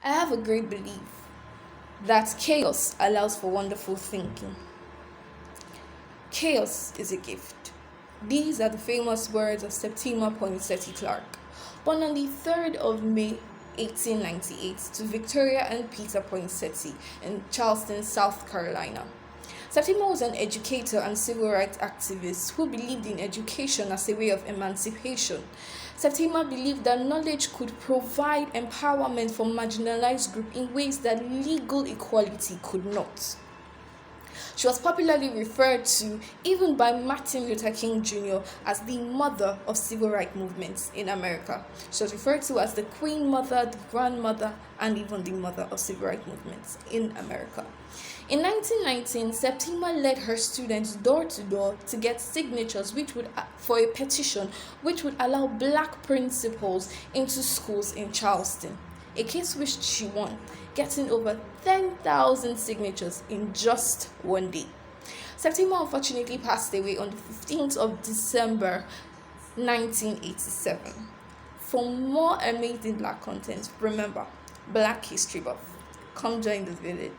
I have a great belief that chaos allows for wonderful thinking. Chaos is a gift. These are the famous words of Septima Poinsette Clark, born on the 3rd of May 1898 to Victoria and Peter Poinsette in Charleston, South Carolina. Septima was an educator and civil rights activist who believed in education as a way of emancipation. Septima believed that knowledge could provide empowerment for marginalized groups in ways that legal equality could not. She was popularly referred to, even by Martin Luther King Jr., as the mother of civil rights movements in America. She was referred to as the Queen Mother, the Grandmother, and even the mother of civil rights movements in America. In 1919, Septima led her students door to door to get signatures for a petition which would allow black principals into schools in Charleston, a case which she won, getting over 10,000 signatures in just one day. Septima unfortunately passed away on the 15th of December 1987. For more amazing black content, remember, Black History Buff, come join the village.